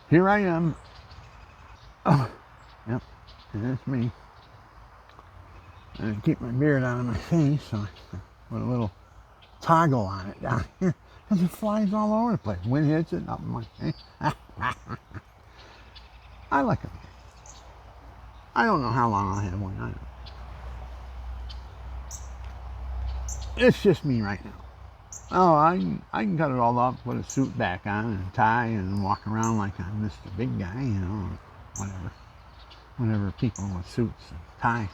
Here I am. Oh, yep, that's me. I keep my beard out of my face, so I put a little toggle on it down here, because it flies all over the place. Wind hits it up in my face. I like it. I don't know how long I'll have one. I don't know. It's just me right now. Oh, I can cut it all off, put a suit back on and tie and walk around like I'm Mr. Big Guy, you know, whatever. Whatever people with suits and ties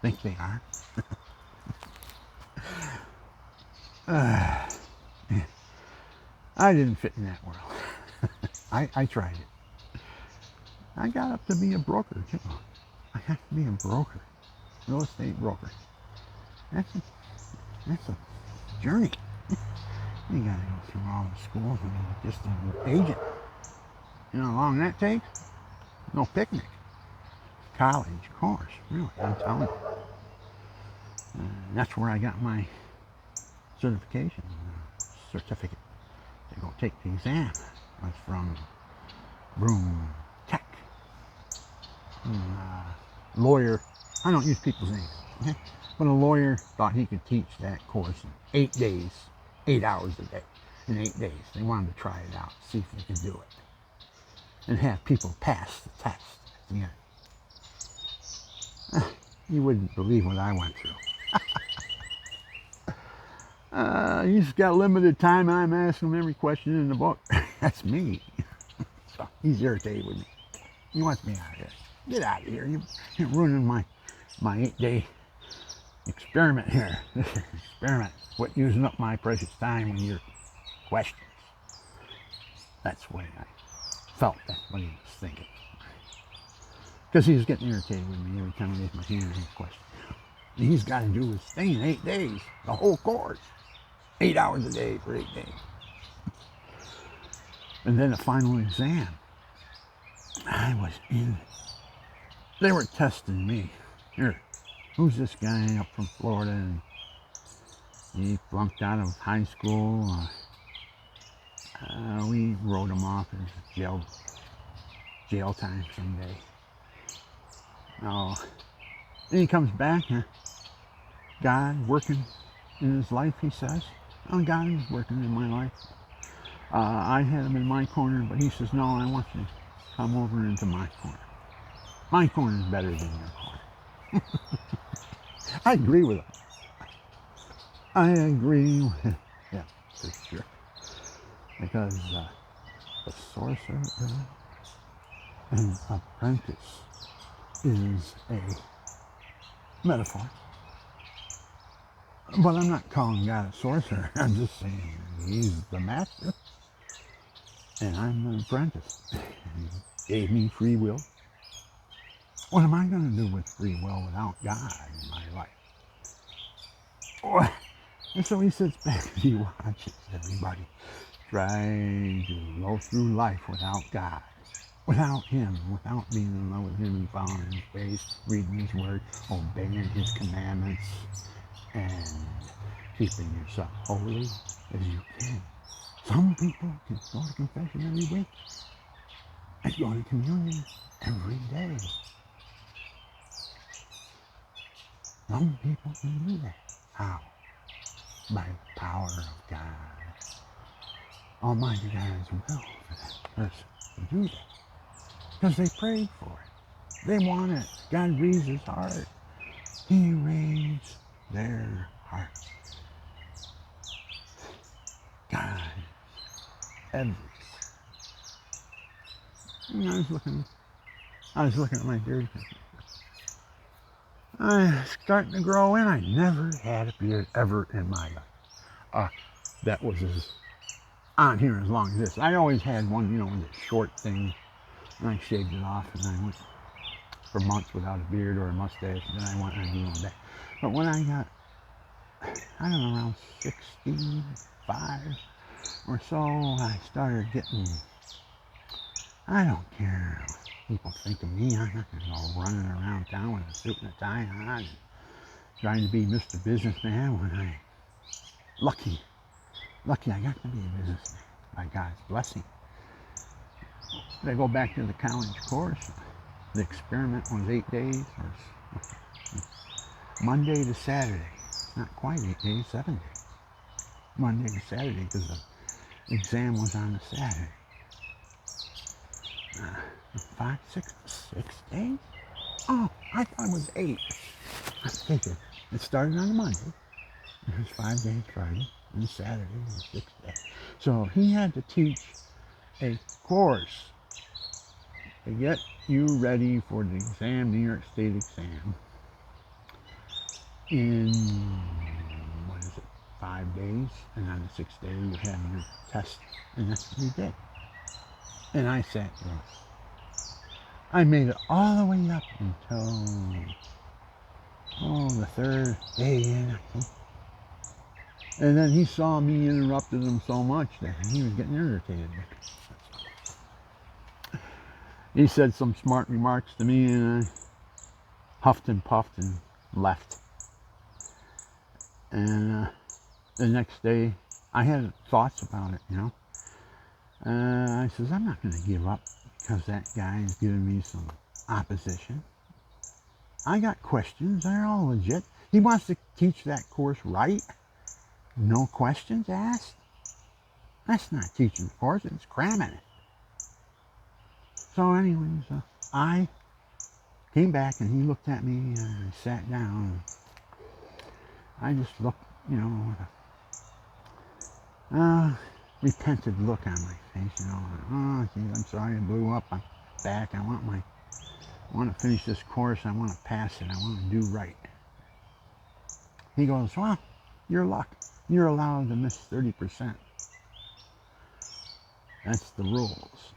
think they are. I didn't fit in that world. I tried it. I got up to be a broker, too. I have to be a broker, real estate broker. That's a journey. You gotta go through all the schools and be just an agent. You know how long that takes? No picnic. College course, really, I'm telling you. That's where I got my certificate to go take the exam. I was from Broome Tech. Lawyer, I don't use people's names, okay? But a lawyer thought he could teach that course in 8 days, 8 hours a day, in 8 days. They wanted to try it out, see if they could do it, and have people pass the test at the end. You wouldn't believe what I went through. He's got limited time. I'm asking him every question in the book. That's me. So he's irritated with me. He wants me out of here. Get out of here. You're ruining my 8-day experiment here. This is an experiment. Quit using up my precious time with your questions. That's what I felt. That's what he was thinking. Because he was getting irritated with me every time I raised my hand and asked a question. And he's got to do his thing in 8 days, the whole course. 8 hours a day for 8 days. And then the final exam. I was in it. They were testing me. Here, who's this guy up from Florida? And he flunked out of high school. We wrote him off as jail time someday. Oh, and he comes back. God working in his life, he says. Oh, God is working in my life. I had him in my corner, but he says, no, I want you to come over into my corner. My corner is better than your corner. I agree with him. I agree with him. Yeah, for sure. Because the sorcerer and apprentice is a metaphor. But I'm not calling God a sorcerer. I'm just saying he's the master and I'm the apprentice. He gave me free will. What am I going to do with free will without God in my life? And so he sits back and he watches everybody try to go through life without God, without him, without being in love with him and following his ways, reading his word, obeying his commandments, and keeping yourself holy as you can. Some people can go to confession every week and go to communion every day. Some people can do that. How? By the power of God. Almighty God's will for that person to do that. Because they prayed for it. They want it. God reads his heart. He reads their hearts. God, everywhere. And I was looking at my beard. I was starting to grow in. I never had a beard ever in my life. That was as on here as long as this. I always had one, with a short thing, and I shaved it off, and I went for months without a beard or a mustache, and then I went and grew one back. But when I got, I don't know, around 65 or so, I started getting, I don't care what people think of me. I'm not going to go running around town with a suit and a tie on and trying to be Mr. Businessman when lucky I got to be a businessman by God's blessing. They go back to the college course. The experiment was 8 days, or Monday to Saturday. Not quite 8 days, 7 days. Monday to Saturday, because the exam was on a Saturday. 6 days? Oh, I thought it was 8. I figured it started on a Monday. It was 5 days Friday, and Saturday was 6 days. So he had to teach a course to get you ready for the exam, New York State exam, in, 5 days, and on the 6th day you have your test, and that's what we did. And I sat there. I made it all the way up until, the 3rd day in, I think. And then he saw me interrupted him so much that he was getting irritated. He said some smart remarks to me, and I huffed and puffed and left. And the next day, I had thoughts about it, you know. I says, I'm not going to give up because that guy is giving me some opposition. I got questions. They're all legit. He wants to teach that course right. No questions asked. That's not teaching the course. It's cramming it. So anyways, I came back and he looked at me and I sat down. And I just looked, you know, with a repentant look on my face, you know. Oh, geez, I'm sorry I blew up. I'm back. I want to finish this course. I want to pass it. I want to do right. He goes, well, you're luck. You're allowed to miss 30%. That's the rules.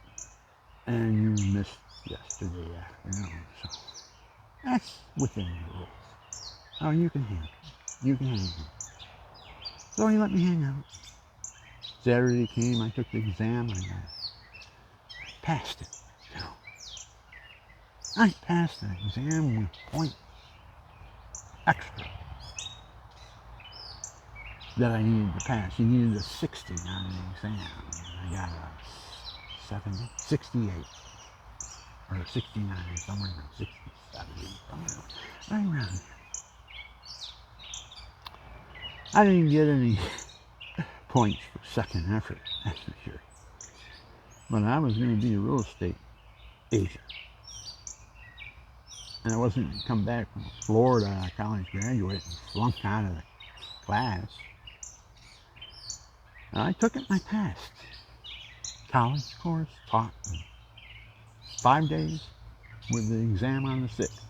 And you missed yesterday afternoon, so that's within the rules. Oh, you can hang. You can hang. So he let me hang out. Saturday came, I took the exam, I passed it. You know. I passed the exam with point extra that I needed to pass. You needed a 60 on the exam. I got a 70, 68, or 69, somewhere around 60, 70, somewhere right around there. I didn't get any points for second effort, that's for sure. But I was going to be a real estate agent. And I wasn't going to come back from Florida, a college graduate, and flunked out of the class. I took it and I passed. College course, taught in 5 days with the exam on the 6th.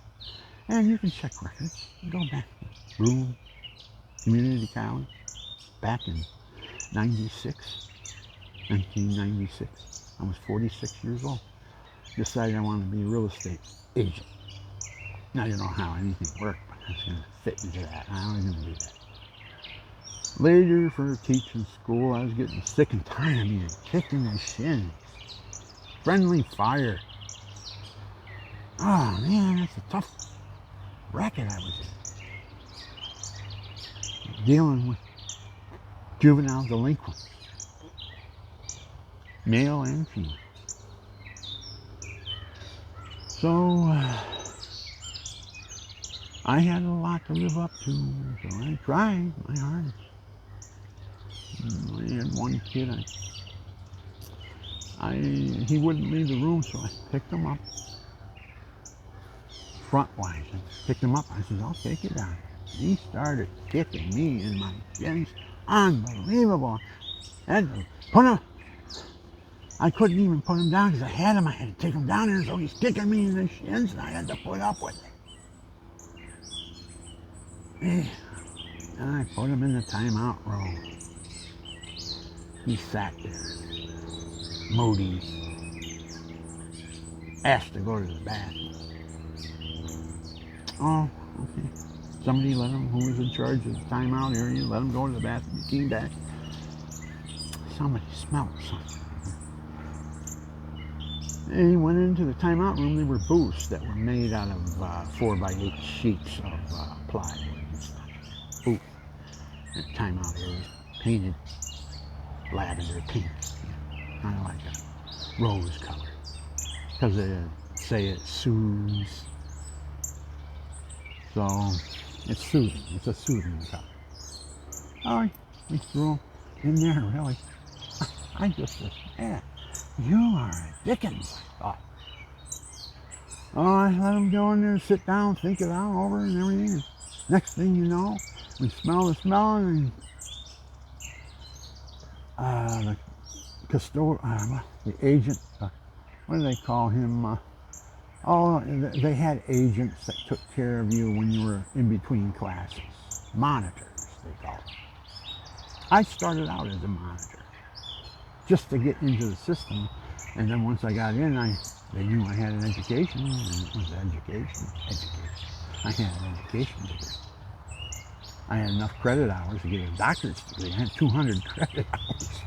And you can check records. You go back to Broome Community College back in 1996. I was 46 years old. Decided I wanted to be a real estate agent. Now, I don't know how anything worked, but I was going to fit into that. I was going to do that. Later, for teaching school, I was getting sick and tired of being kicked in the shins. Friendly fire. Oh, man, that's a tough racket I was in. Dealing with juvenile delinquents. Male and female. So, I had a lot to live up to, so I tried my hardest. I had one kid, he wouldn't leave the room, so I picked him up. Front-wise, I picked him up. I said, I'll take you down. He started kicking me in my shins. Unbelievable. I couldn't even put him down because I had him. I had to take him down there, so he's kicking me in the shins, and I had to put up with it. And I put him in the timeout room. He sat there, moody, asked to go to the bathroom. Oh, okay. Somebody let him, who was in charge of the timeout area, let him go to the bathroom. He came back. Somebody smelled something. And he went into the timeout room. They were booths that were made out of 4x8 sheets of plywood and stuff. Booth. And the timeout area was painted lavender pink, kind of like a rose color. because they say it soothes. So it's soothing. It's a soothing cup. Oh, we threw him in there, really. I just said, yeah, you are a Dickens, I thought. Oh, I let him go in there, sit down, think it out over and everything. And next thing you know, we smell the smell, and the the agent, what do they call him? They had agents that took care of you when you were in between classes. Monitors, they call them. I started out as a monitor, just to get into the system. And then once I got in, they knew I had an education, and it was education. I had an education degree. I had enough credit hours to get a doctorate degree. I had 200 credit hours.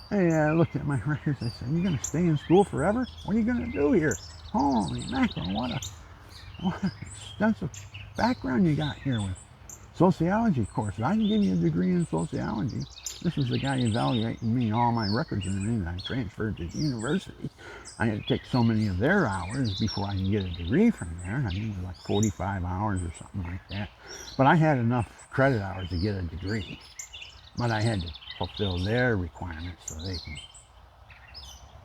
Hey, I looked at my records. I said, "You're going to stay in school forever? What are you going to do here? Holy mackerel, what an extensive background you got here with sociology courses. I can give you a degree in sociology." This was the guy evaluating me, all my records and everything. I transferred to the university. I had to take so many of their hours before I could get a degree from there. I think it was like 45 hours or something like that. But I had enough credit hours to get a degree. But I had to fulfill their requirements so they can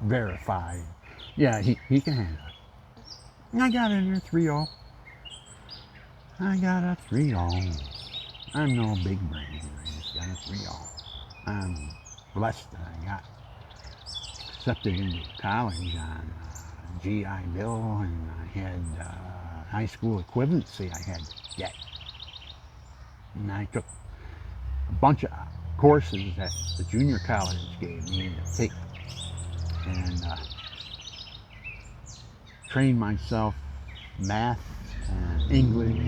verify. Yeah, he can handle it. And I got in there 3-0. I got a 3-0. I'm no big brain. I just got a 3-0. I'm blessed that I got accepted into college on GI Bill, and I had high school equivalency I had to get. And I took a bunch of courses that the junior college gave me to take, and trained myself math and English.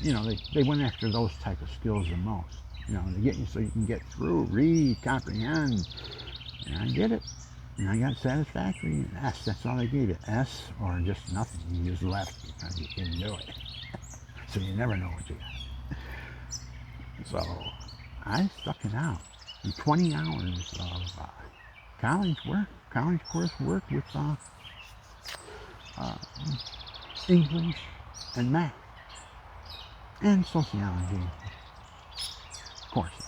You know, they went after those type of skills the most. You know, to get you so you can get through, read, comprehend. And I did it. And I got satisfactory. And S, that's all they gave you. S or just nothing. You just left because you didn't do it. So you never know what you got. So I stuck it out. And 20 hours of college coursework with English and math and sociology courses,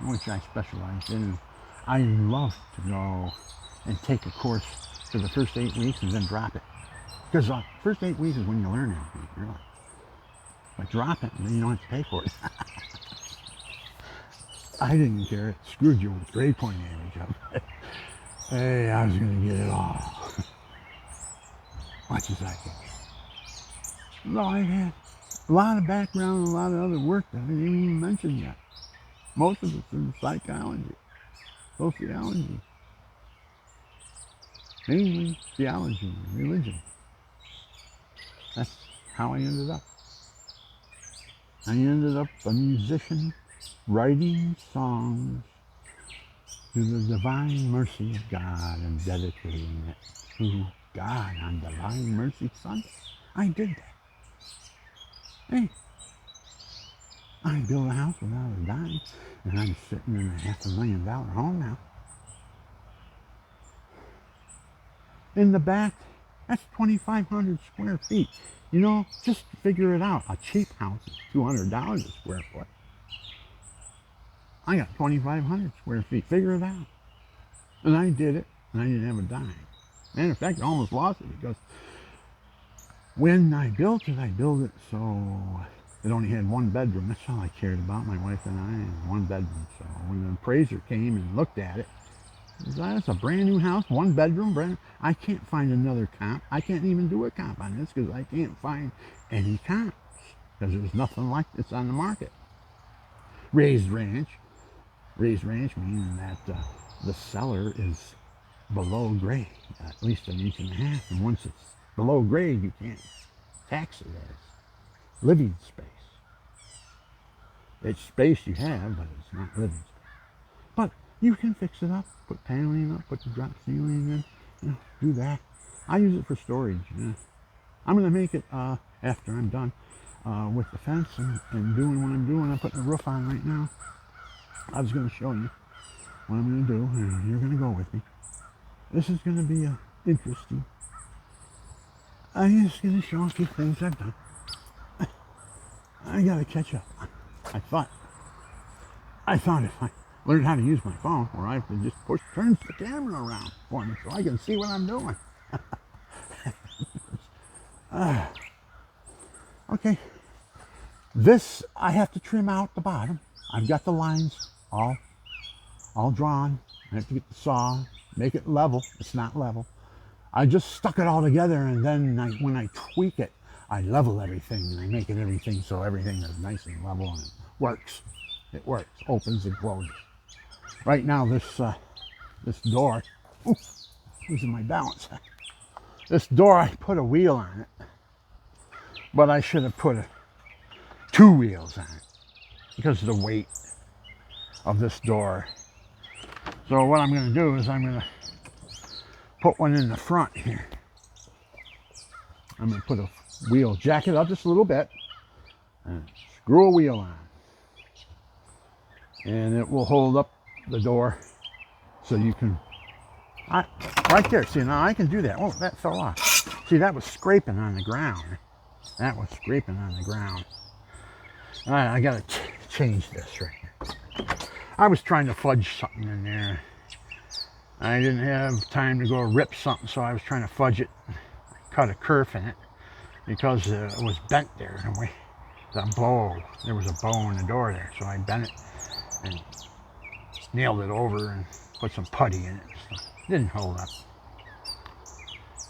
which I specialized in. I love to go and take a course for the first 8 weeks and then drop it. Because the first 8 weeks is when you learn everything, really. But drop it and then you don't have to pay for it. I didn't care. It screwed you with grade point average up. Hey, I was going to get it all. Much as I could. No, I had a lot of background and a lot of other work that I didn't even mention yet. Most of it's in psychology, sociology, mainly theology and religion. That's how I ended up. I ended up a musician, writing songs to the divine mercy of God and dedicating it to God on Divine Mercy Sunday. I did that. Hey, I built a house without a dime, and I'm sitting in a $500,000 home now. In the back, that's 2,500 square feet. You know, just figure it out. A cheap house is $200 a square foot. I got 2,500 square feet. Figure it out. And I did it, and I didn't have a dime. Matter of fact, I almost lost it because when I built it so it only had one bedroom. That's all I cared about, my wife and I, and one bedroom. So when the appraiser came and looked at it, he said, "That's a brand new house, one bedroom, brand." I can't find another comp. I can't even do a comp on this because I can't find any comps because there's nothing like this on the market. Raised ranch meaning that the seller is below grade, at least 1.5 inches. And once it's below grade, you can't tax it as living space. It's space you have, but it's not living space. But you can fix it up, put paneling up, put the drop ceiling in, do that. I use it for storage. I'm going to make it after I'm done with the fence and doing what I'm doing. I'm putting the roof on right now. I was going to show you what I'm going to do, and you're going to go with me. This is going to be interesting. I'm just going to show a few things I've done. I got to catch up. I thought if I learned how to use my phone, or I have to just turn the camera around for me so I can see what I'm doing. Okay. This, I have to trim out the bottom. I've got the lines all drawn. I have to get the saw, make it level. It's not level. I just stuck it all together, and then when I tweak it, I level everything, and I make it everything so everything is nice and level, and it works. It works. Opens and closes. Right now, this door, losing my balance. This door, I put a wheel on it, but I should have put 2 wheels on it because of the weight of this door. So what I'm going to do is I'm going to put one in the front here. I'm going to put a wheel, jack it up just a little bit, and screw a wheel on. And it will hold up the door so you can, right there, see, now I can do that. Oh, that fell off. See, that was scraping on the ground. That was scraping on the ground. All right, I got to change this right here. I was trying to fudge something in there. I didn't have time to go rip something, so I was trying to fudge it. Cut a kerf in it because it was bent there. There was a bow in the door there, so I bent it and nailed it over and put some putty in it. So didn't hold up.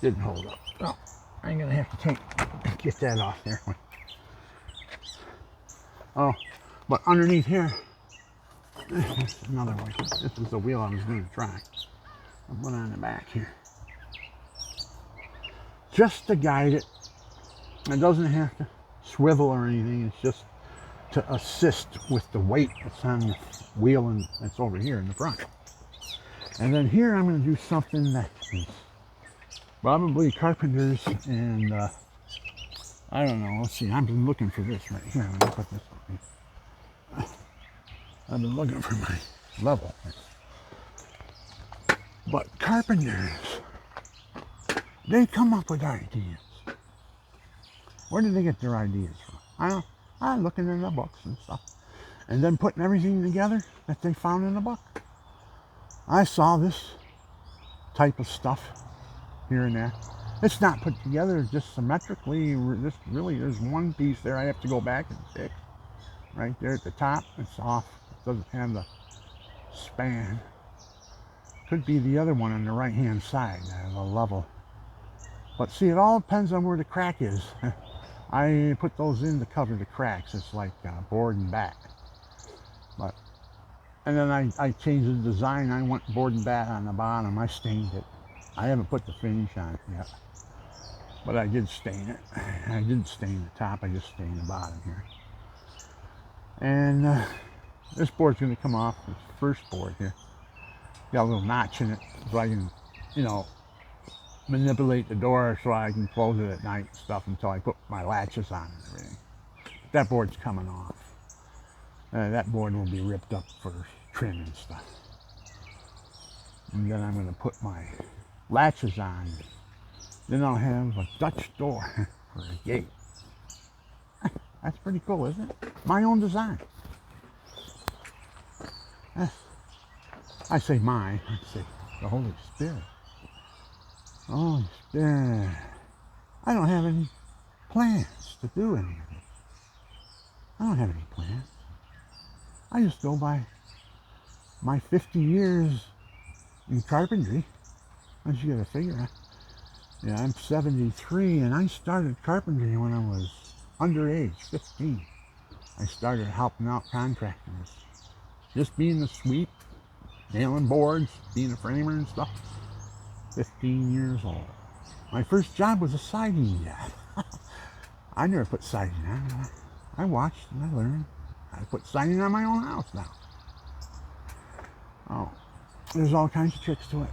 Didn't hold up. Oh, I'm gonna have to get that off there. Oh, but underneath here, another way. This is the wheel I was going to try. I'll put it on the back here. Just to guide it. It doesn't have to swivel or anything. It's just to assist with the weight that's on the wheel and that's over here in the front. And then here I'm going to do something that is probably carpenters and I don't know. Let's see. I've been looking for this right here. Let me put this on here. I've been looking for my level. But carpenters, they come up with ideas. Where do they get their ideas from? I'm looking in the books and stuff. And then putting everything together that they found in the book. I saw this type of stuff here and there. It's not put together just symmetrically. There's one piece there I have to go back and fix. Right there at the top, it's off. It doesn't have the span. Could be the other one on the right hand side, the level. But see, it all depends on where the crack is. I put those in to cover the cracks. It's like board and bat. And then I changed the design. I went board and bat on the bottom. I stained it. I haven't put the finish on it yet, but I did stain it. I didn't stain the top. I just stained the bottom here. And this board's going to come off. This first board here. Got a little notch in it so I can, manipulate the door so I can close it at night and stuff until I put my latches on and everything. That board's coming off. That board will be ripped up for trim and stuff. And then I'm going to put my latches on. Then I'll have a Dutch door for a gate. That's pretty cool, isn't it? My own design. I say mine. I say the Holy Spirit. Holy Spirit. I don't have any plans to do anything. I don't have any plans. I just go by my 50 years in carpentry. Once you gotta figure, I'm 73 and I started carpentry when I was underage, 15. I started helping out contractors. Just being the sweep, nailing boards, being a framer and stuff. 15 years old. My first job was a siding job. I never put siding on. I watched and I learned. I put siding on my own house now. Oh, there's all kinds of tricks to it.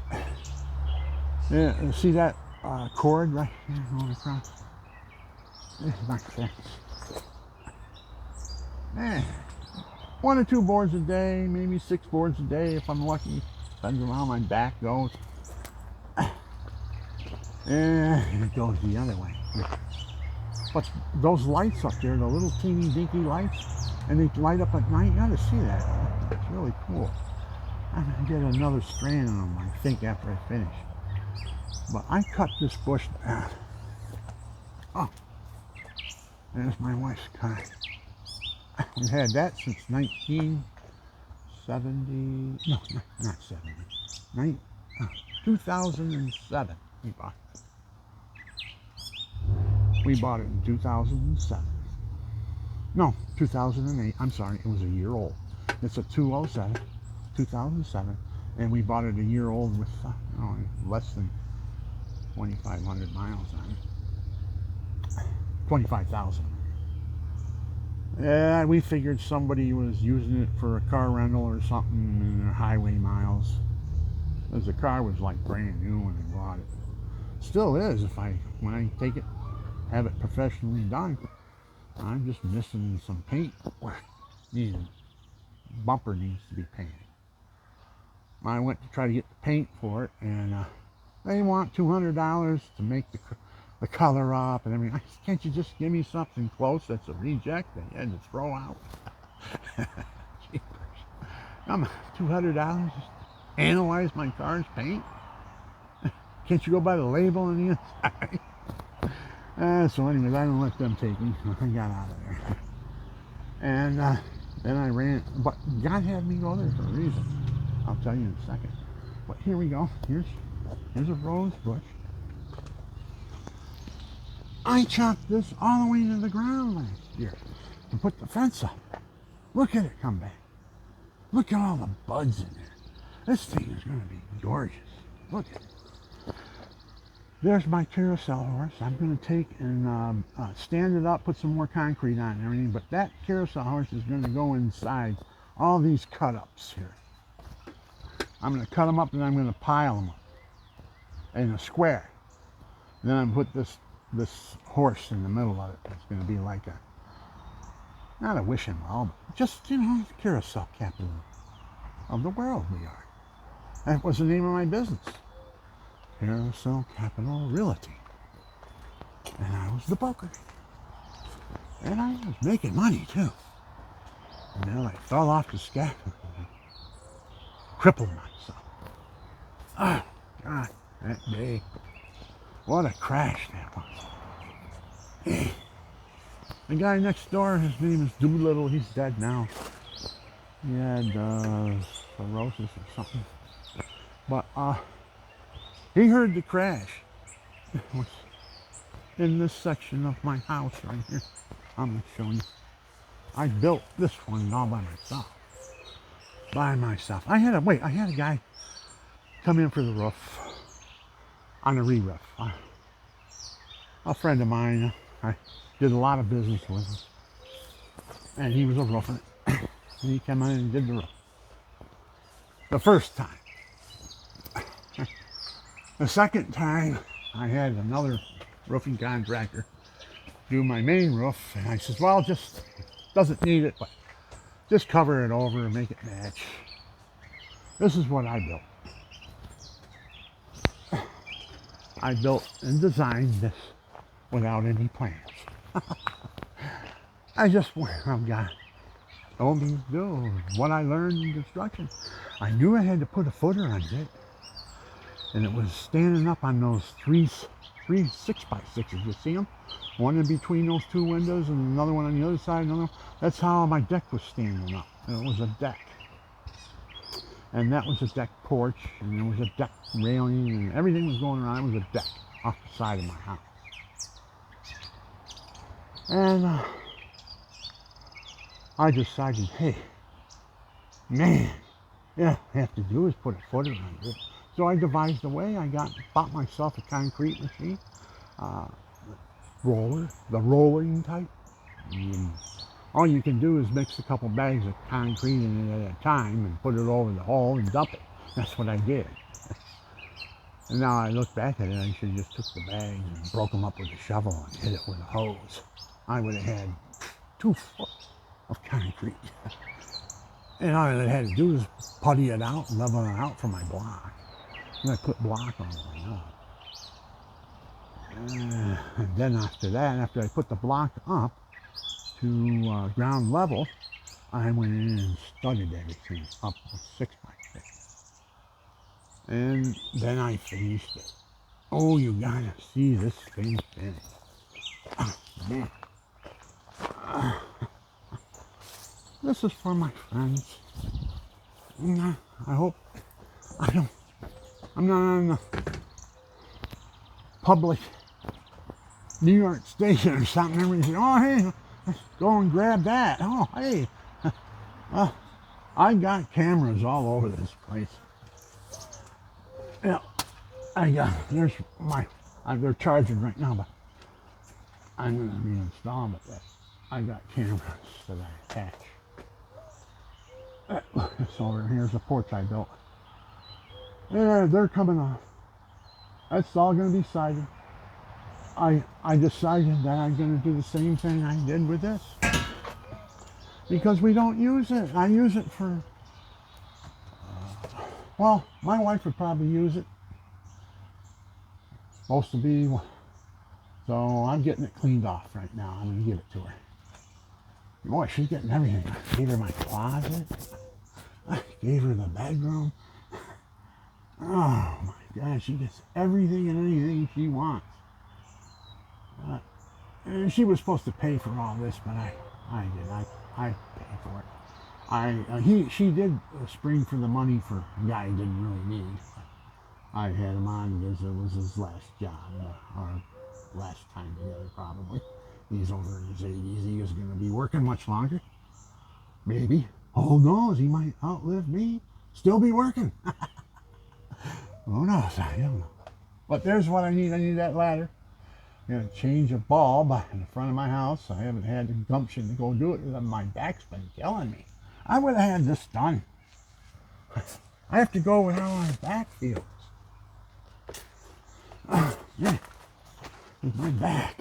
Yeah, see that cord right here going across? This is my fence. Man, 1 or 2 boards a day, maybe 6 boards a day if I'm lucky. Depends on how my back goes. And it goes the other way. But those lights up there, the little teeny dinky lights, and they light up at night, you gotta see that. It's really cool. I'm gonna get another strand of them, I think, after I finish. But I cut this bush down. Oh, there's my wife's car. We've had that since 1970, no, not 70, 2007 we bought it. We bought it in 2007. No, 2008, I'm sorry, it was a year old. It's a 2007, and we bought it a year old with less than 2,500 miles on it. 25,000. Yeah, we figured somebody was using it for a car rental or something in their highway miles. Because the car was like brand new when I bought it. Still is when I take it, have it professionally done. I'm just missing some paint. Bumper needs to be painted. I went to try to get the paint for it, and they want $200 to make the color up and everything. Can't you just give me something close that's a reject that you had to throw out? Jeepers. I'm $200 just to analyze my car's paint? Can't you go by the label on the inside? So anyways, I don't let them take me. I got out of there. And then I ran, but God had me go there for a reason. I'll tell you in a second. But here we go. Here's a rose bush. I chopped this all the way to the ground last year and put the fence up. Look at it come back. Look at all the buds in there. This thing is going to be gorgeous. Look at it. There's my carousel horse. I'm going to take and stand it up, put some more concrete on and everything. But that carousel horse is going to go inside all these cut-ups here. I'm going to cut them up and I'm going to pile them up in a square. And then I'm going to put this horse in the middle of it. It's going to be like not a wishing well, but just, the carousel capital of the world we are. That was the name of my business. Carousel Capital Realty. And I was the broker. And I was making money too. And then I fell off the scaffolding and crippled myself. Oh, God, that day. What a crash that was. The guy next door, his name is Doolittle. He's dead now. He had cirrhosis or something. But he heard the crash. It was in this section of my house right here. I'm going to show you. I built this one all by myself. I had a guy come in for the roof. On a re-roof. A friend of mine, I did a lot of business with him. And he was a roofer. And he came in and did the roof. The first time. The second time, I had another roofing contractor do my main roof. And I said, well, just doesn't need it, but just cover it over and make it match. This is what I built. I built and designed this without any plans. I just told me to do what I learned in construction. I knew I had to put a footer on it, and it was standing up on those three 6x6s. You see them? One in between those two windows and another one on the other side. That's how my deck was standing up. And it was a deck. And that was a deck porch, and there was a deck railing, and everything was going around. It was a deck off the side of my house. And I decided, hey, man, yeah, I have to do is put a footer under it. So I devised a way. I bought myself a concrete machine, roller, the rolling type. All you can do is mix a couple bags of concrete in it at a time and put it over the hole and dump it. That's what I did. And now I look back at it, I should have just took the bags and broke them up with a shovel and hit it with a hose. I would have had 2 foot of concrete. And all I had to do was putty it out, level it out for my block. And I put block on it. And then after that, after I put the block up to ground level, I went in and studded everything up with 6x6. And then I finished it. Oh, you gotta see this thing finished. Oh, man. This is for my friends. I hope I'm not on the public New York station or something. Everybody say, oh, hey, let's go and grab that. Oh, hey. I got cameras all over this place. Yeah, there's they're charging right now, but I'm going to reinstall them. But I got cameras that I attach. So here's the porch I built. Yeah, they're coming off. That's all going to be sided. I decided that I'm going to do the same thing I did with this. Because we don't use it. I use it for, well, my wife would probably use it. Supposed to be, so I'm getting it cleaned off right now. I'm going to give it to her. Boy, she's getting everything. I gave her my closet. I gave her the bedroom. Oh my gosh, she gets everything and anything she wants. And she was supposed to pay for all this, but I did. I paid for it. She did spring for the money for a guy he didn't really need. I had him on because it was his last job, or last time together probably. He's over in his 80s. He is going to be working much longer. Maybe. Who knows? He might outlive me. Still be working. Who knows? I don't know. But there's what I need. I need that ladder. I'm going to change a bulb in the front of my house. I haven't had the gumption to go do it. My back's been killing me. I would have had this done. I have to go with how my back feels. Yeah. My back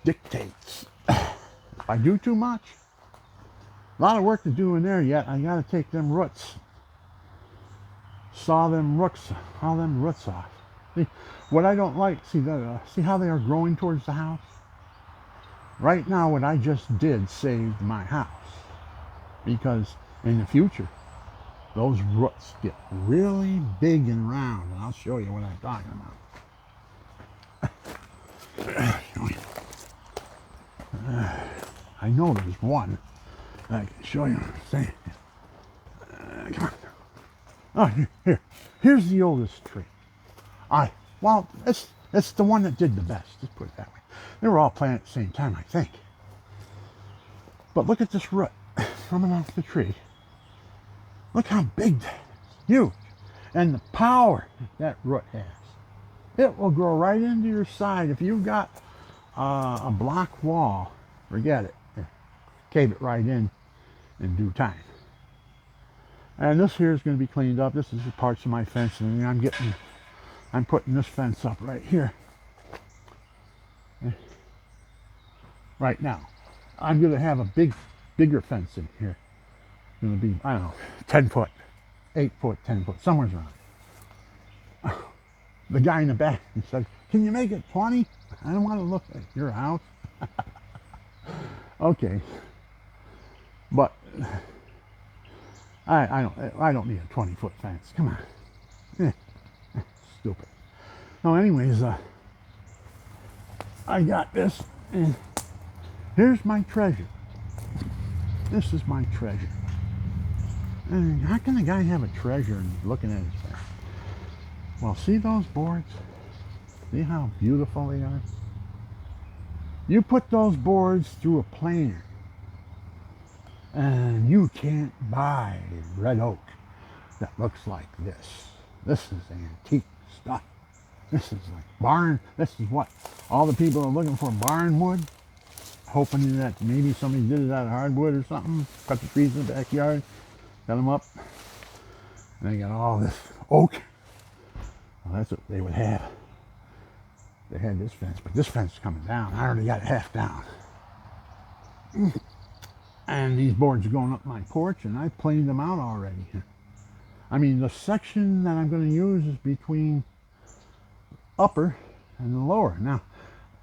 dictates. If I do too much, a lot of work to do in there yet. I got to take them roots. Saw them roots off. See, what I don't like, see how they are growing towards the house? Right now, what I just did saved my house. Because in the future, those roots get really big and round. And I'll show you what I'm talking about. I know there's one I can show you what I'm saying. Come on. Oh, here's the oldest tree. Well, it's the one that did the best. Let's put it that way. They were all planted at the same time, I think. But look at this root coming off the tree. Look how big that is. Huge. And the power that root has. It will grow right into your side. If you've got a block wall, forget it. Cave it right in due time. And this here is going to be cleaned up. This is the parts of my fence, and I'm putting this fence up right here. Right now. I'm going to have a bigger fence in here. It's going to be, I don't know, 10 foot, 8 foot, 10 foot, somewhere around. The guy in the back, he said, can you make it 20? I don't want to look at your house. Okay. But I don't need a 20-foot fence. Come on. Stupid. So anyways, I got this, and here's my treasure. This is my treasure. And how can a guy have a treasure and looking at his fence? Well, see those boards? See how beautiful they are? You put those boards through a planer, and you can't buy red oak that looks like this. This is antique stuff. This is like barn. This is what all the people are looking for, barn wood. Hoping that maybe somebody did it out of hardwood or something. Cut the trees in the backyard, cut them up. And they got all this oak. Well, that's what they would have. They had this fence, but this fence is coming down. I already got it half down. And these boards are going up my porch, and I planed them out already. I mean, the section that I'm going to use is between upper and then lower it. Now,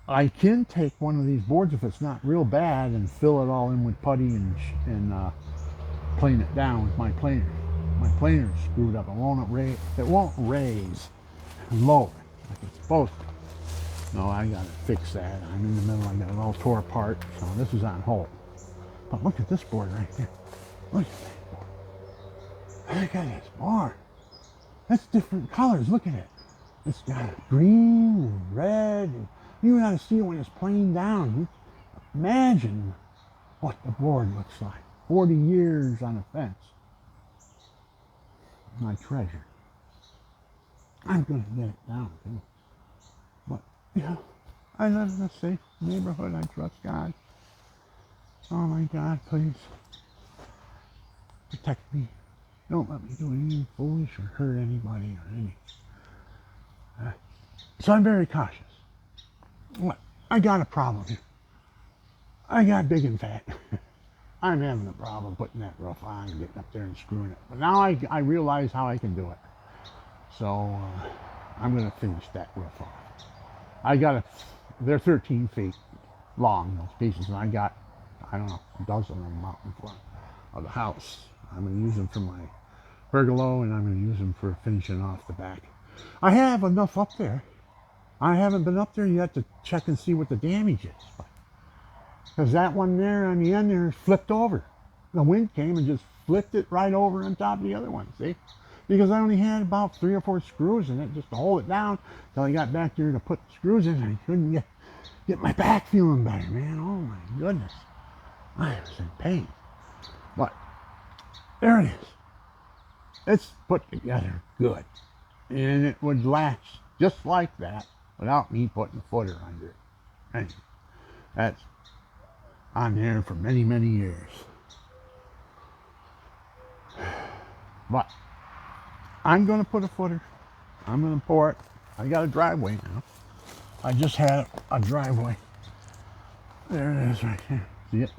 I can take one of these boards if it's not real bad and fill it all in with putty and plane it down with my planer. My planer is screwed up. It won't raise and lower like it's supposed to. No, I gotta fix that. I'm in the middle. I got it all tore apart. So this is on hold. But look at this board right here. Look at that board. Look at this board. That's different colors. Look at it. It's got green and red. And you gotta see it when it's planed down. Imagine what the board looks like. 40 years on a fence. My treasure. I'm gonna get it down too. But, yeah, I live in a safe neighborhood. I trust God. Oh my God, please protect me. Don't let me do anything foolish or hurt anybody or anything. So I'm very cautious. What? I got a problem here. I got big and fat. I'm having a problem putting that roof on and getting up there and screwing it. But now I realize how I can do it. So I'm going to finish that roof off. They're 13 feet long, those pieces, and I got, I don't know, a dozen of them out in front of the house. I'm going to use them for my pergola, and I'm going to use them for finishing off the back. I have enough up there. I haven't been up there yet to check and see what the damage is. Because that one there on the end there flipped over. The wind came and just flipped it right over on top of the other one, see? Because I only had about 3 or 4 screws in it just to hold it down until I got back there to put the screws in. I couldn't get my back feeling better, man. Oh my goodness. I was in pain. But there it is. It's put together good. And it would last just like that without me putting a footer under it. And that's on there for many, many years. But I'm going to put a footer. I'm going to pour it. I got a driveway now. I just had a driveway. There it is right here. See it?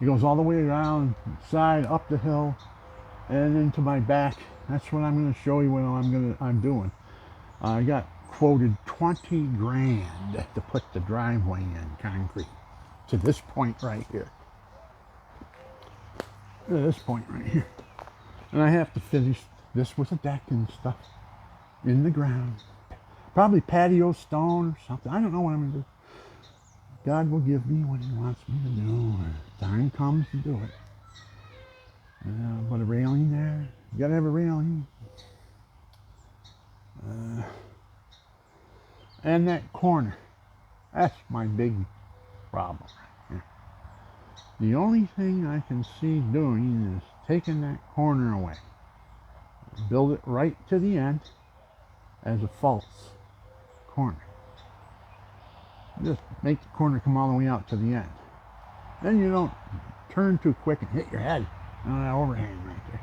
It goes all the way around the side, up the hill, and into my back. That's what I'm going to show you what I'm doing. I got quoted 20 grand to put the driveway in concrete to this point right here. To this point right here. And I have to finish this with a deck and stuff in the ground. Probably patio stone or something. I don't know what I'm going to do. God will give me what he wants me to do when time comes to do it. Put a railing there. You gotta have a railing. And that corner. That's my big problem right here. The only thing I can see doing is taking that corner away. Build it right to the end as a false corner. Just make the corner come all the way out to the end. Then you don't turn too quick and hit your head on that overhang right there.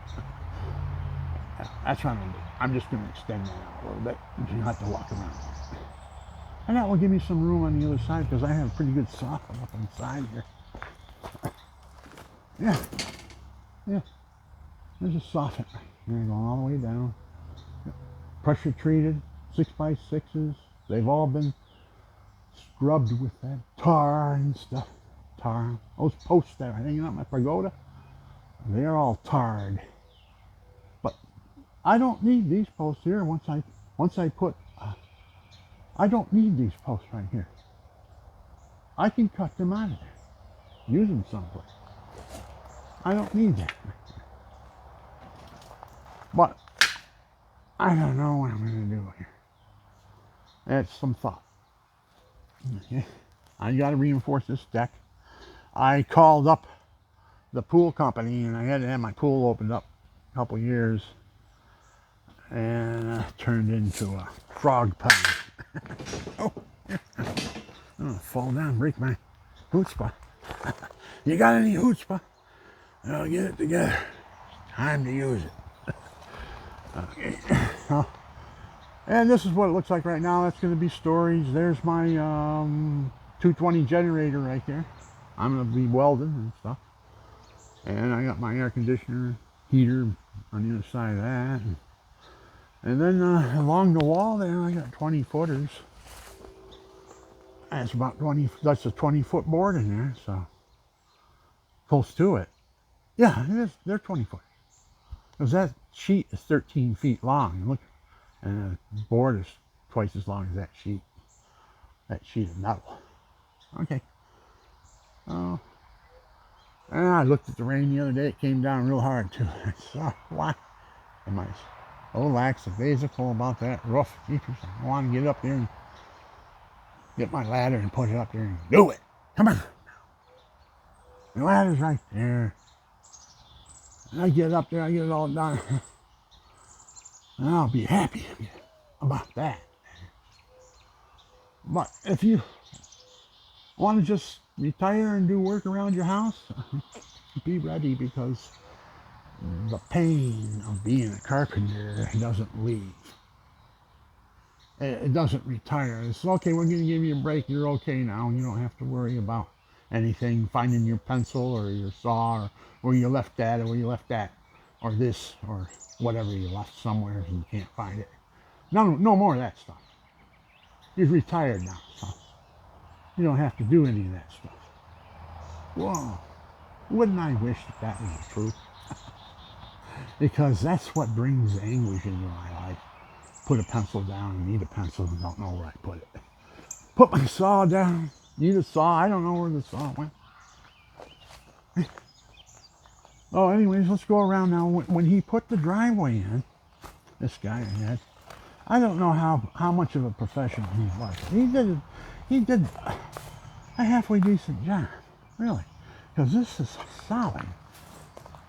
That's what I'm going to do. I'm just going to extend that out a little bit. You have to walk around. And that will give me some room on the other side because I have a pretty good soffit up inside here. Yeah. There's a soffit right here going all the way down. Pressure treated 6x6s. They've all been scrubbed with that tar and stuff. Tar. Those posts that are hanging out my pagoda, they're all tarred. But I don't need these posts here once I put I don't need these posts right here. I can cut them out of there. Use them someplace. I don't need that. But I don't know what I'm going to do here. That's some thought. Okay. I got to reinforce this deck. I called up the pool company and I had to have my pool opened up a couple years and turned into a frog pond. Oh, I'm going to fall down and break my chutzpah. You got any chutzpah? I'll get it together. Time to use it. Okay. And this is what it looks like right now. That's going to be storage. There's my 220 generator right there. I'm going to be welding and stuff. And I got my air conditioner heater on the other side of that. And then along the wall there, I got 20 footers. That's about 20, that's a 20-foot board in there, so close to it. Yeah, it is, they're 20 foot. Because that sheet is 13 feet long. Look, and the board is twice as long as that sheet of metal. Okay. Oh, and I looked at the rain the other day. It came down real hard too. I saw why. Am I so lackadaisical about that roof? I want to get up there and get my ladder and put it up there and do it. Come on. The ladder's right there. And I get up there, I get it all done. And I'll be happy about that. But if you want to just retire and do work around your house, be ready, because the pain of being a carpenter doesn't leave. It doesn't retire. It's okay, we're going to give you a break. You're okay now. You don't have to worry about anything, finding your pencil or your saw, or where you left that, or where you left that, or this, or whatever you left somewhere and you can't find it. No more of that stuff. You're retired now, so you don't have to do any of that stuff. Whoa, wouldn't I wish that was the truth? Because that's what brings anguish into my life. Put a pencil down and need a pencil and don't know where I put it. Put my saw down, need a saw, I don't know where the saw went. Oh, anyways, let's go around now. When he put the driveway in, this guy had, I don't know how much of a professional he was. He did a halfway decent job, really, because this is solid.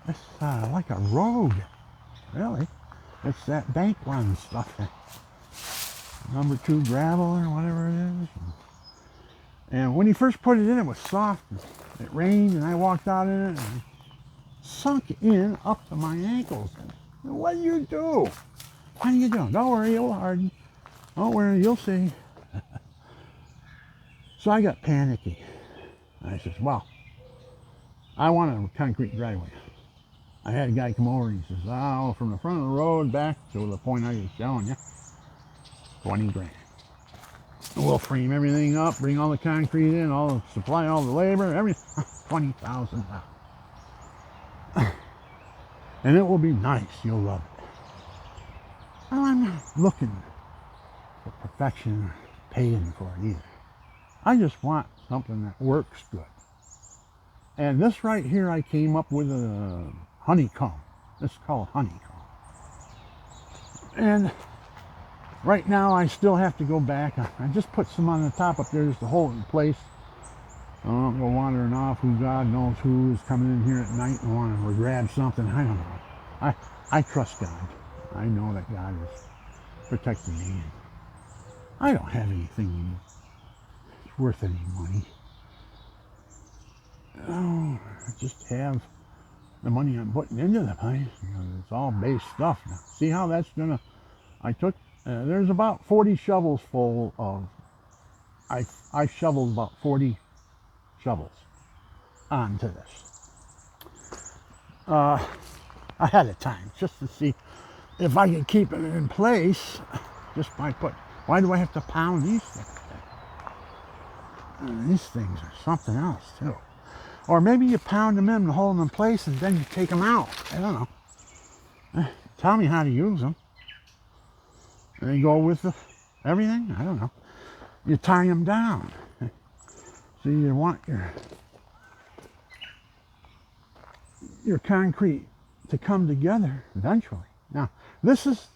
It's like a road, really. It's that bank run stuff, number 2 gravel or whatever it is. And when he first put it in, it was soft. It rained, and I walked out in it, and it sunk in up to my ankles. What do you do? What are you doing? Don't worry, it'll harden. Don't worry, you'll see. So I got panicky. I says, well, I want a concrete driveway. I had a guy come over, and he says, oh, from the front of the road back to the point I was showing you, 20 grand. We'll frame everything up, bring all the concrete in, all the supply, all the labor, everything, $20,000. And it will be nice, you'll love it. Well, I'm not looking for perfection or paying for it either. I just want something that works good. And this right here, I came up with a honeycomb. This is called honeycomb. And right now I still have to go back. I just put some on the top up there just to hold it in place. I don't go wandering off. Who God knows who is coming in here at night and want to grab something. I don't know. I trust God. I know that God is protecting me. I don't have anything worth any money. Oh, I just have the money I'm putting into the place. It's all base stuff. Now, see how that's gonna, I took, there's about 40 shovels full of, I shoveled about 40 shovels onto this ahead of time, just to see if I can keep it in place just by why do I have to pound these things? These things are something else too. Or maybe you pound them in and hold them in place and then you take them out. I don't know. Tell me how to use them. And they go with everything? I don't know. You tie them down. So you want your concrete to come together eventually. Now, this is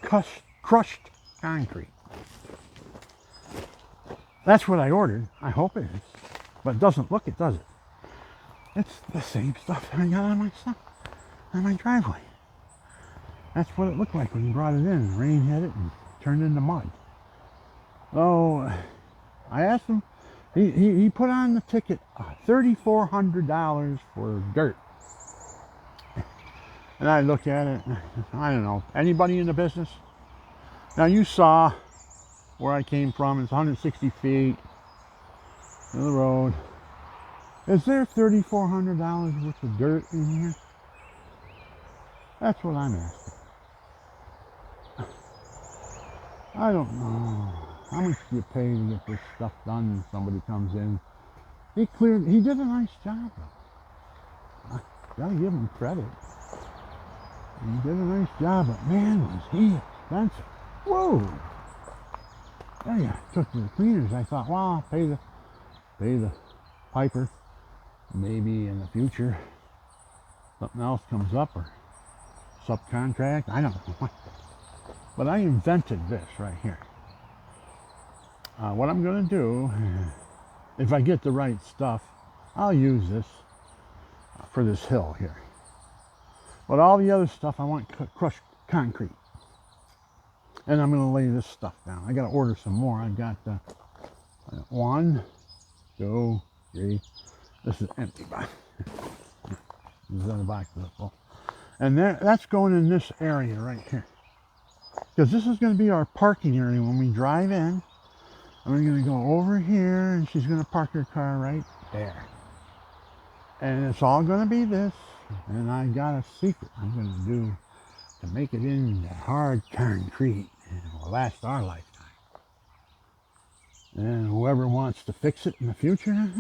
crushed concrete. That's what I ordered. I hope it is. But it doesn't look it, does it? It's the same stuff I got on my driveway. That's what it looked like when you brought it in. The rain hit it and turned into mud. Oh, I asked him. He put on the ticket $3,400 for dirt. And I looked at it. I don't know. Anybody in the business? Now you saw where I came from. It's 160 feet to the road. Is there $3,400 worth of dirt in here? That's what I'm asking. I don't know. how much do you pay to get this stuff done? And somebody comes in. He did a nice job. I gotta give him credit. He did a nice job, but man, was he expensive. Whoa! Yeah, I took to the cleaners. I thought, well, I'll pay the piper. Maybe in the future something else comes up or subcontract. I don't know. But I invented this right here. What I'm going to do, if I get the right stuff, I'll use this for this hill here. But all the other stuff, I want crushed concrete. And I'm going to lay this stuff down. I got to order some more. I've got 1, 2, 3. This is empty box. This is in the box that's full. And that's going in this area right here. Because this is going to be our parking area when we drive in. And we're going to go over here, and she's going to park her car right there. And it's all going to be this. And I got a secret I'm going to do to make it into hard concrete. And it will last our lifetime. And whoever wants to fix it in the future,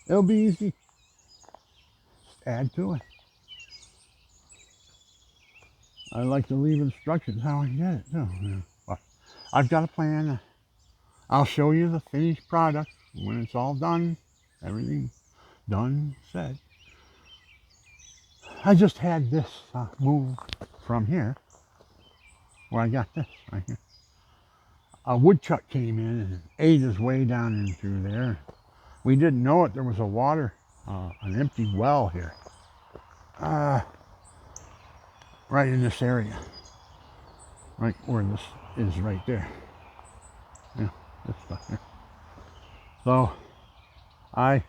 it'll be easy. Just add to it. I like to leave instructions how I get it too. But I've got a plan. I'll show you the finished product when it's all done. Everything done, said. I just had this move from here, where I got this right here. A woodchuck came in and ate his way down in through there. We didn't know it. There was a water, an empty well here. Right in this area. Right where this is right there. Yeah, this stuff there. So, I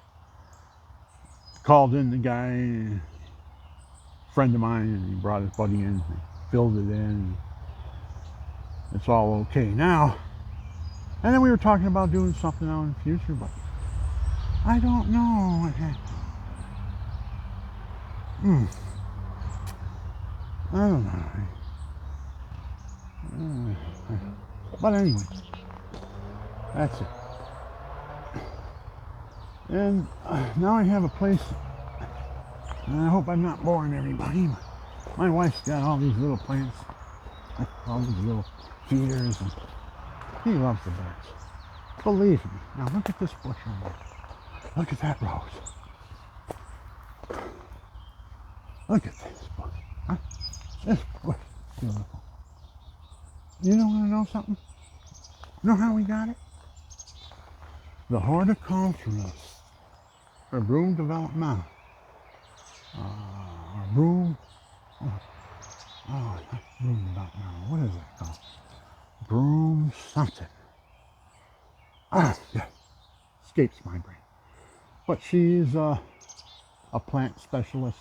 called in the guy, a friend of mine, and he brought his buddy in, and filled it in. It's all okay now. And then we were talking about doing something out in the future, but I don't know what happened. I don't know. But anyway, that's it. And now I have a place, and I hope I'm not boring everybody. My wife's got all these little plants, all these little feeders, and he loves the birds. Believe me. Now look at this bush right there. Look at that rose. Look at this bush. Huh? This bush is beautiful. You don't want to know something? You know how we got it? The horticulturalists for Broome Development. Or Broome. Not Broome Development. What is that called? Broome something. Yeah. Escapes my brain. But she's a plant specialist.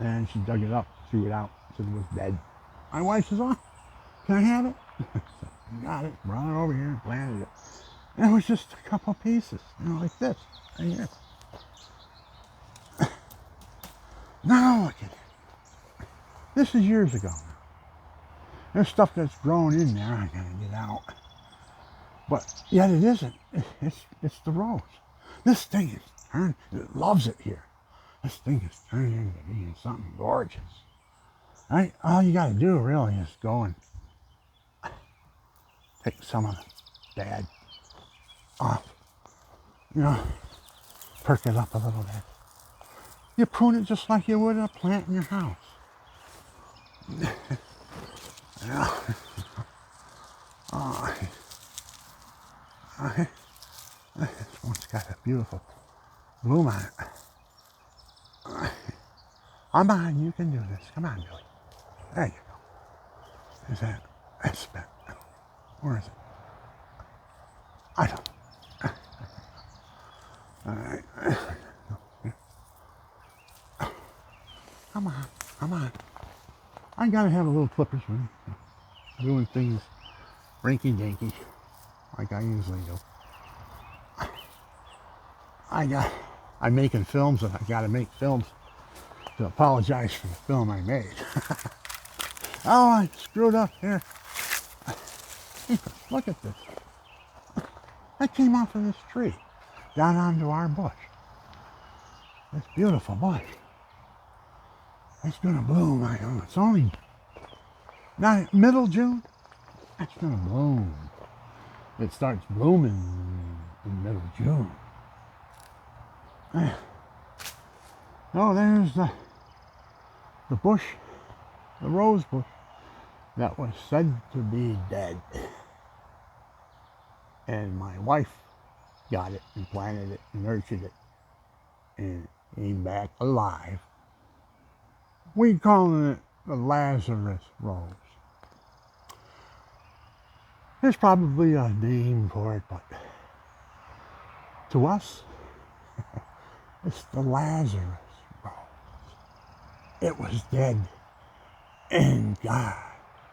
And she dug it up, threw it out, said it was dead. My wife says, oh, can I have it? Got it, brought it over here and planted it. And it was just a couple pieces, like this, right here. Now look at it. This is years ago now. There's stuff that's grown in there I gotta get out. But yet it isn't. It's the rose. This thing is turned, it loves it here. This thing is turned into being something gorgeous. Right? All you gotta do really is go and take some of the bad off. Perk it up a little bit. You prune it just like you would a plant in your house. Yeah. This one's got a beautiful bloom on it. Come on, you can do this. Come on, Billy. There you go. Is that's spent. Where is it? I don't know. All right. Come on. I gotta have a little clippers with me. Doing things rinky-dinky, like I usually do. I'm making films, and I gotta make films to apologize for the film I made. Oh, I screwed up here. Look at this. That came off of this tree down onto our bush. This beautiful bush. It's gonna bloom. I know. It's only not middle June. It's gonna bloom. It starts blooming in middle June. Oh, there's the bush, the rose bush that was said to be dead. And my wife got it and planted it and nurtured it and it came back alive. We call it the Lazarus rose. There's probably a name for it, but to us, it's the Lazarus rose. It was dead, and God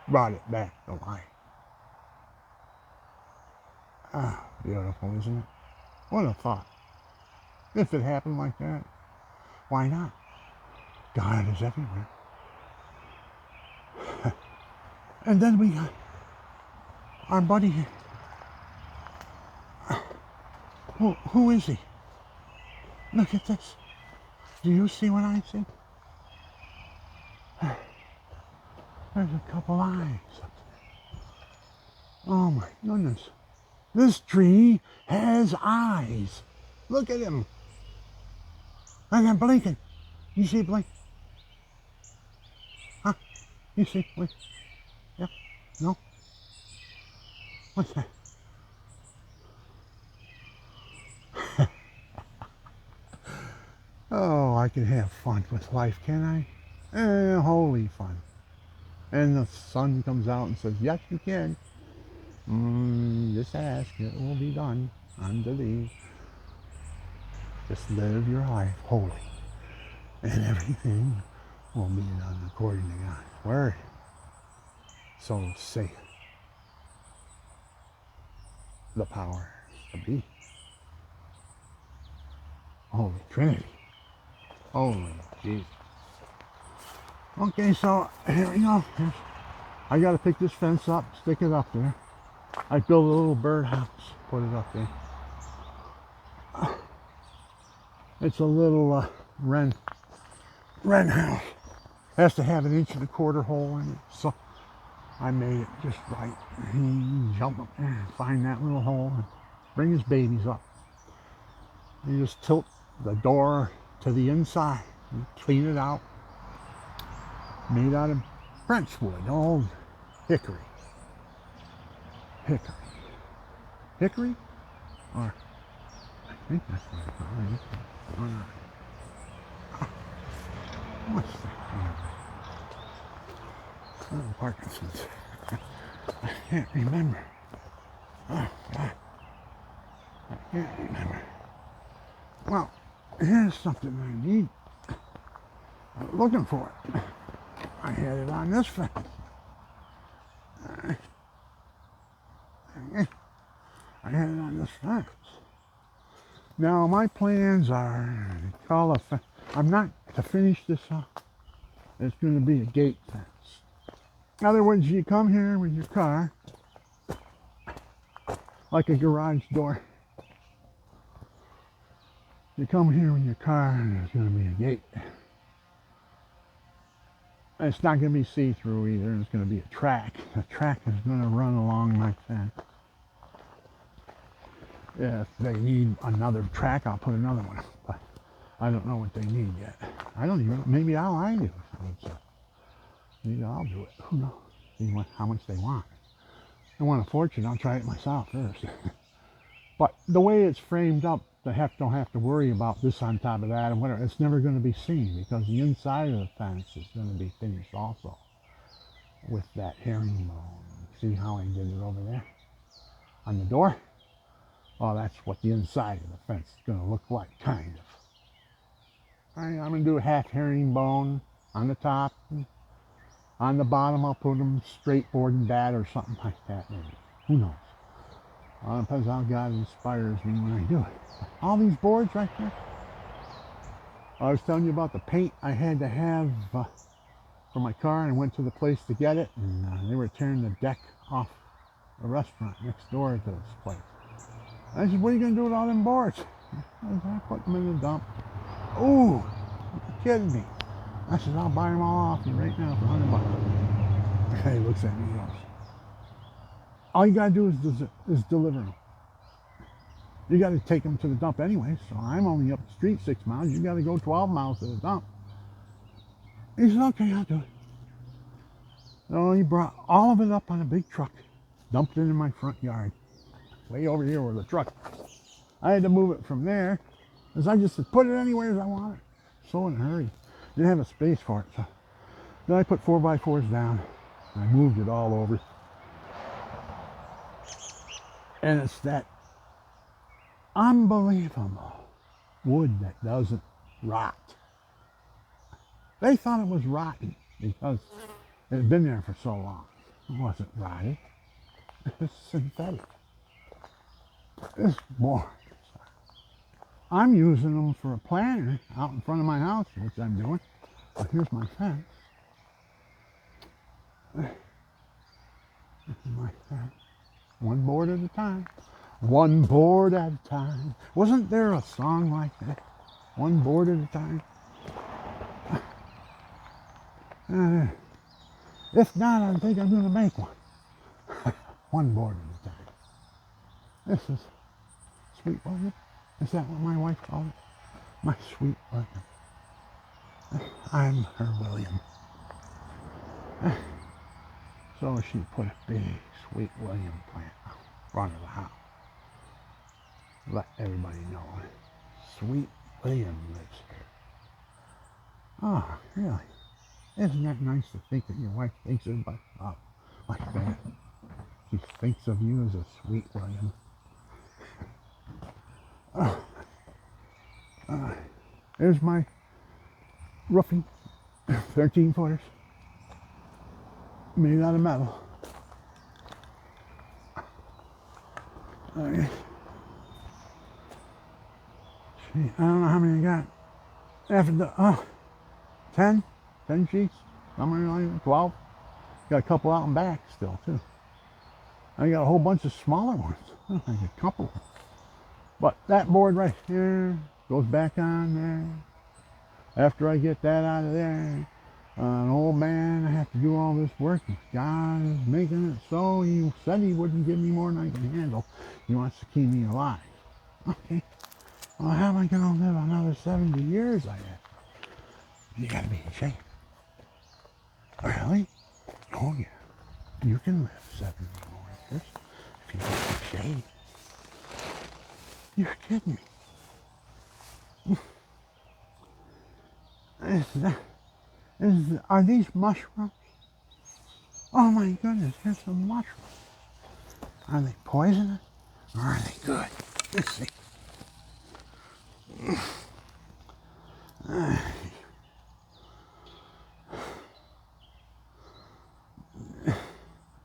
brought it back to life. Ah, beautiful, isn't it? What a thought. If it happened like that, why not? God is everywhere. And then we got our buddy here. Who is he? Look at this. Do you see what I see? There's a couple eyes up there. Oh my goodness. This tree has eyes. Look at him. And they're blinking. You see blink? Huh? You see blink? Yep. No? What's that? Oh, I can have fun with life, can I? Holy fun. And the sun comes out and says, yes, you can. Just ask, it will be done unto thee. Just live your life holy, and everything will be done according to God's word. So say the power to be. Holy Trinity. Holy Jesus. Okay, so here we go. I got to pick this fence up, stick it up there. I built a little birdhouse, put it up there. It's a little wren house. Has to have 1.25 inch hole in it, so I made it just right. He can jump up there and find that little hole and bring his babies up. You just tilt the door to the inside and clean it out. Made out of French wood, old hickory. Hickory? Or, I think that's what it's called. Or not. What's that? Oh, Parkinson's. I can't remember. Oh, God. I can't remember. Well, here's something I need. I'm looking for it. I had it on this fence. I had it on this fence. Now my plans are to call a fence. I'm not to finish this up. It's going to be a gate fence. In other words, you come here with your car, like a garage door. You come here with your car and there's going to be a gate. It's not going to be see-through either. It's going to be a track. The track is going to run along my fence. If they need another track, I'll put another one. But I don't know what they need yet. I don't even, maybe I do. Maybe I'll do it. Who knows? See how much they want. If they want a fortune, I'll try it myself first. But the way it's framed up, they don't have to worry about this on top of that and whatever. It's never going to be seen because the inside of the fence is going to be finished also with that herringbone. See how I did it over there on the door? Oh, that's what the inside of the fence is going to look like, kind of. I'm going to do a half herringbone on the top. On the bottom, I'll put them straight board and bat or something like that. Maybe. Who knows? Depends how God inspires me when I do it. All these boards right there. I was telling you about the paint I had to have for my car, and I went to the place to get it, and they were tearing the deck off a restaurant next door to this place. I said, what are you going to do with all them boards? I put them in the dump. Ooh, you're kidding me. I said, I'll buy them all off you right now for $100. He looks at me and goes, all you got to do is deliver them. You got to take them to the dump anyway, so I'm only up the street 6 miles. You got to go 12 miles to the dump. He said, okay, I'll do it. So he brought all of it up on a big truck, dumped it in my front yard, way over here where the truck. I had to move it from there, because I just said, put it anywhere as I want it. So in a hurry. Didn't have a space for it, so then I put 4x4s down, and I moved it all over. And it's that unbelievable wood that doesn't rot. They thought it was rotten because it had been there for so long. It wasn't rotted. It was synthetic. It's more. I'm using them for a planter out in front of my house, which I'm doing. But here's my fence. This is my fence. One board at a time. One board at a time. Wasn't there a song like that? One board at a time. If not, I think I'm going to make one. One board at a time. This is Sweet William. Is that what my wife called it? My Sweet William. I'm her William. So she put a big Sweet William plant out in front of the house. Let everybody know Sweet William lives here. Oh, really? Isn't that nice to think that your wife thinks of you like that? She thinks of you as a Sweet William. There's my roofing, 13 footers, made out of metal. Okay. I don't know how many I got. After the 10 sheets, somewhere like 12. Got a couple out and back still too. I got a whole bunch of smaller ones. I think a couple. But that board right here goes back on there. After I get that out of there, an old man, I have to do all this work. God is making it so. He said he wouldn't give me more than I can handle. He wants to keep me alive. Okay. Well, how am I going to live another 70 years, I asked. You got to be in shape. Really? Oh, yeah. You can live 70 more years if you get in shape. You're kidding me. Are these mushrooms? Oh my goodness, here's some mushrooms. Are they poisonous or are they good? Let's see.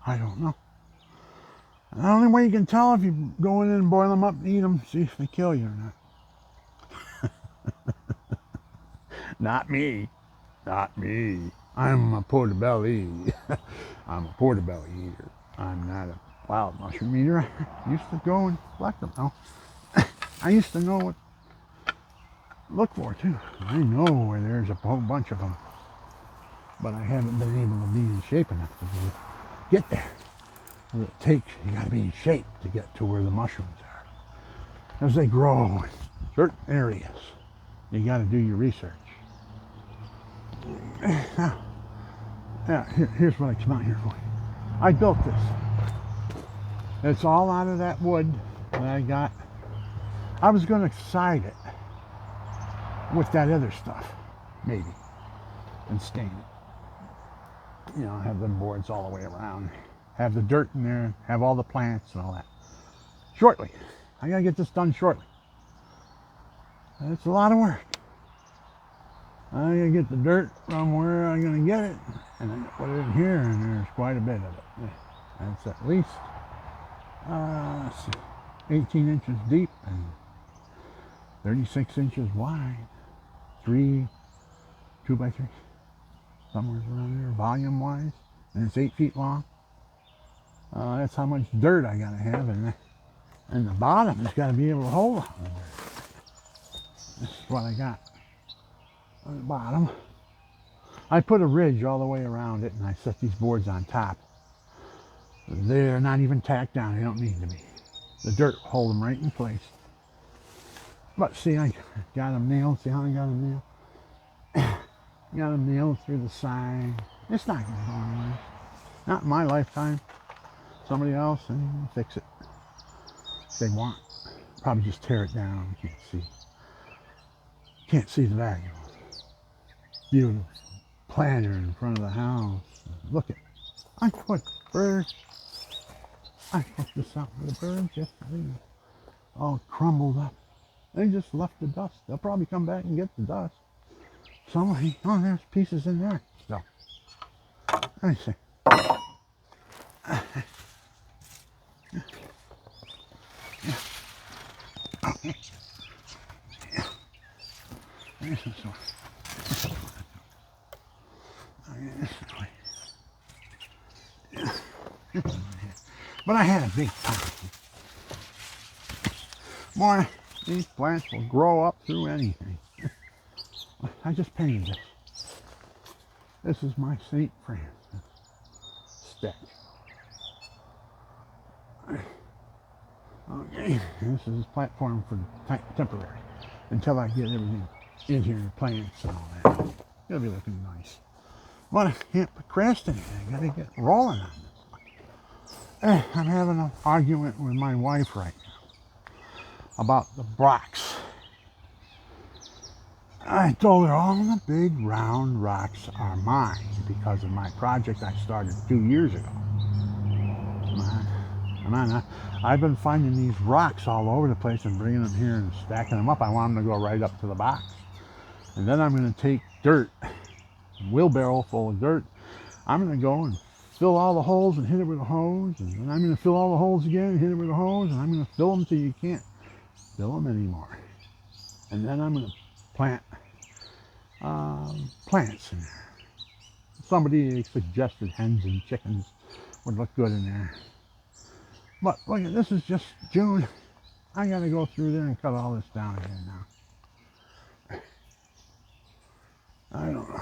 I don't know. The only way you can tell if you go in and boil them up and eat them, see if they kill you or not. Not me. Not me. I'm a portobello. I'm a portobello eater. I'm not a wild mushroom eater. I used to go and collect them. No. I used to know what to look for too. I know where there's a whole bunch of them. But I haven't been able to be in shape enough to get there. What it takes, you got to be in shape to get to where the mushrooms are. As they grow in certain areas, you got to do your research. Now, here's what I come out here for. I built this. It's all out of that wood that I got. I was going to side it with that other stuff, maybe, and stain it. You know, have them boards all the way around. Have the dirt in there, have all the plants and all that. Shortly. I gotta get this done shortly. It's a lot of work. I gotta get the dirt from where I'm gonna get it, and then put it in here, and there's quite a bit of it. It's at least 18 inches deep and 36 inches wide. 2 by 3, somewhere around there, volume wise, and it's 8 feet long. That's how much dirt I gotta have, and And the bottom has got to be able to hold all the dirt. This is what I got on the bottom. I put a ridge all the way around it, and I set these boards on top. They're not even tacked down. They don't need to be. The dirt will hold them right in place. But see, I got them nailed. See how I got them nailed? Got them nailed through the side. It's not going to go anywhere. Not in my lifetime. Somebody else and fix it if they want. Probably just tear it down. You can't see. Can't see the value. Beautiful planter in front of the house. Look at, I put birds. I put this out for the birds yesterday. All crumbled up. They just left the dust. They'll probably come back and get the dust. Somebody, oh, there's pieces in there. So, let me see. Okay. Yeah. This is one. Okay, this is way. Yeah. But I had a big time. Boy, these plants will grow up through anything. I just painted this. This is my St. Francis statue. Okay, this is a platform for temporary until I get everything in here, plants and all that. It'll be looking nice. But I can't procrastinate. I gotta get rolling on this. I'm having an argument with my wife right now about the rocks. I told her all the big round rocks are mine because of my project I started 2 years ago. I've been finding these rocks all over the place and bringing them here and stacking them up. I want them to go right up to the box. And then I'm going to take dirt, a wheelbarrow full of dirt. I'm going to go and fill all the holes and hit it with a hose. And then I'm going to fill all the holes again and hit it with a hose. And I'm going to fill them till you can't fill them anymore. And then I'm going to plant plants in there. Somebody suggested hens and chickens would look good in there. But look at this, is just June. I got to go through there and cut all this down again now. I don't know.